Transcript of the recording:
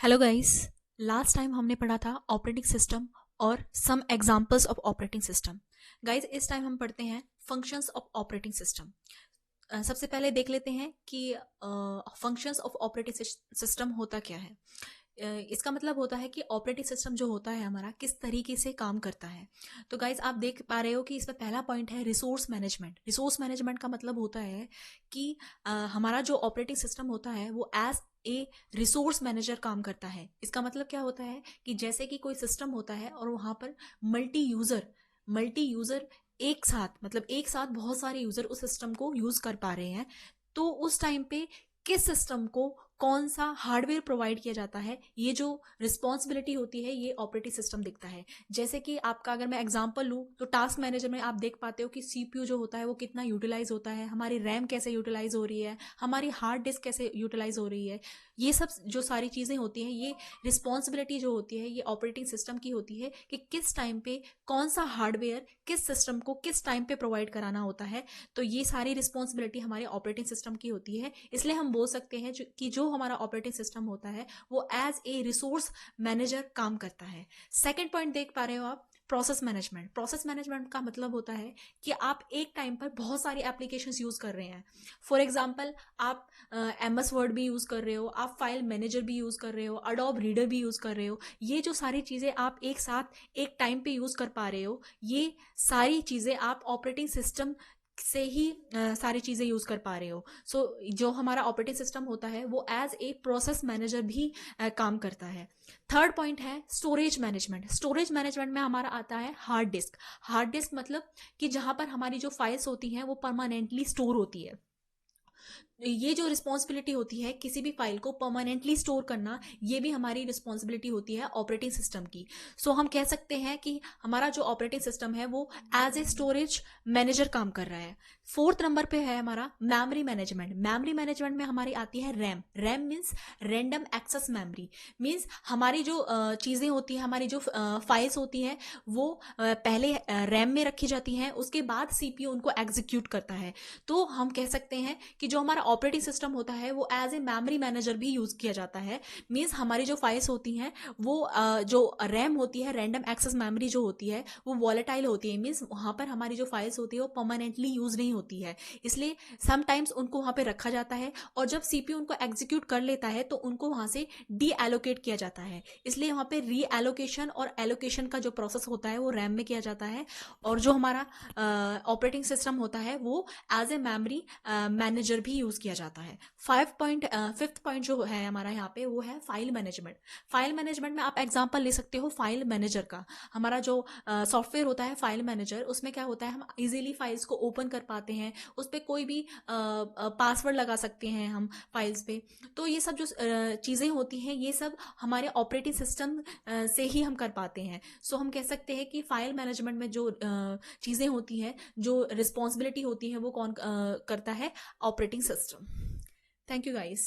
Hello guys. Last time हमने पढ़ा था ऑपरेटिंग सिस्टम और some examples of operating system. Guys इस टाइम हम पढ़ते हैं फंक्शंस ऑफ ऑपरेटिंग सिस्टम। सबसे पहले देख लेते हैं कि फंक्शंस ऑफ ऑपरेटिंग सिस्टम होता क्या है। इसका मतलब होता है कि ऑपरेटिंग सिस्टम जो होता है हमारा किस तरीके से काम करता है। तो गाइज आप देख पा रहे हो कि इसमें पहला पॉइंट है रिसोर्स मैनेजमेंट। रिसोर्स मैनेजमेंट का मतलब होता है कि हमारा जो ऑपरेटिंग सिस्टम होता है वो एज ए रिसोर्स मैनेजर काम करता है। इसका मतलब क्या होता है कि जैसे कि कोई सिस्टम होता है और वहाँ पर मल्टी यूज़र एक साथ बहुत सारे यूज़र उस सिस्टम को यूज़ कर पा रहे हैं। तो उस टाइम पे किस सिस्टम को कौन सा हार्डवेयर प्रोवाइड किया जाता है, ये जो रिस्पॉन्सिबिलिटी होती है ये ऑपरेटिंग सिस्टम दिखता है। जैसे कि आपका अगर मैं एग्जांपल लूँ तो टास्क मैनेजर में आप देख पाते हो कि सीपीयू जो होता है वो कितना यूटिलाइज होता है, हमारी रैम कैसे यूटिलाइज हो रही है, हमारी हार्ड डिस्क कैसे यूटिलाइज हो रही है। ये सब जो सारी चीज़ें होती हैं ये रिस्पॉन्सिबिलिटी जो होती है ये ऑपरेटिंग सिस्टम की होती है कि किस टाइम पे कौन सा हार्डवेयर किस सिस्टम को किस टाइम पे प्रोवाइड कराना होता है। तो ये सारी रिस्पॉन्सिबिलिटी हमारे ऑपरेटिंग सिस्टम की होती है। इसलिए हम बोल सकते हैं कि जो हमारा ऑपरेटिंग सिस्टम होता है वो एज ए रिसोर्स मैनेजर काम करता है। सेकेंड पॉइंट देख पा रहे हो आप, प्रोसेस मैनेजमेंट। प्रोसेस मैनेजमेंट का मतलब होता है कि आप एक टाइम पर बहुत सारी एप्लीकेशंस यूज कर रहे हैं। फॉर एग्जांपल आप एमएस वर्ड भी यूज कर रहे हो, आप फाइल मैनेजर भी यूज कर रहे हो, अडोब रीडर भी यूज कर रहे हो। ये जो सारी चीजें आप एक साथ एक टाइम पे यूज कर पा रहे हो, ये सारी चीजें आप ऑपरेटिंग सिस्टम से ही सारी चीज़ें यूज़ कर पा रहे हो। जो हमारा ऑपरेटिंग सिस्टम होता है वो एज ए प्रोसेस मैनेजर भी काम करता है। थर्ड पॉइंट है स्टोरेज मैनेजमेंट। स्टोरेज मैनेजमेंट में हमारा आता है हार्ड डिस्क। हार्ड डिस्क मतलब कि जहाँ पर हमारी जो फाइल्स होती हैं वो परमानेंटली स्टोर होती है। ये जो रिस्पॉन्सिबिलिटी होती है किसी भी फाइल को परमानेंटली स्टोर करना, ये भी हमारी रिस्पॉन्सिबिलिटी होती है ऑपरेटिंग सिस्टम की। हम कह सकते हैं कि हमारा जो ऑपरेटिंग सिस्टम है वो एज ए स्टोरेज मैनेजर काम कर रहा है। फोर्थ नंबर पे है हमारा मेमोरी मैनेजमेंट। मेमोरी मैनेजमेंट में हमारी आती है RAM. RAM means random access memory. Means हमारी जो चीज़ें होती हैं, हमारी जो फाइल्स होती हैं वो पहले रैम में रखी जाती हैं, उसके बाद सीपीयू उनको एग्जीक्यूट करता है। तो हम कह सकते हैं कि जो हमारा ऑपरेटिंग सिस्टम होता है वो एज ए मेमोरी मैनेजर भी यूज किया जाता है। मीन्स हमारी जो फाइल्स होती हैं वो जो रैम होती है, रैंडम एक्सेस मेमोरी जो होती है वो वॉलेटाइल होती है। मीन्स वहाँ पर हमारी जो फाइल्स होती है वो परमानेंटली यूज नहीं होती है, इसलिए समटाइम्स उनको वहाँ पे रखा जाता है और जब सीपीयू उनको एग्जीक्यूट कर लेता है तो उनको वहाँ से डी एलोकेट किया जाता है। इसलिए वहाँ पे री एलोकेशन और एलोकेशन का जो प्रोसेस होता है वो रैम में किया जाता है। और जो हमारा ऑपरेटिंग सिस्टम होता है वो एज ए मेमोरी मैनेजर भी यूज किया जाता है। फिफ्थ पॉइंट जो है हमारा यहाँ पे वो है फाइल मैनेजमेंट। फाइल मैनेजमेंट में आप एग्जांपल ले सकते हो फाइल मैनेजर का। हमारा जो सॉफ्टवेयर होता है फाइल मैनेजर, उसमें क्या होता है हम इजीली फाइल्स को ओपन कर पाते हैं, उस पर कोई भी पासवर्ड लगा सकते हैं हम फाइल्स पे। तो ये सब जो चीज़ें होती हैं ये सब हमारे ऑपरेटिंग सिस्टम से ही हम कर पाते हैं। हम कह सकते हैं कि फाइल मैनेजमेंट में जो चीज़ें होती हैं, जो रिस्पॉन्सिबिलिटी होती है वो कौन करता है, operating system. Thank you guys.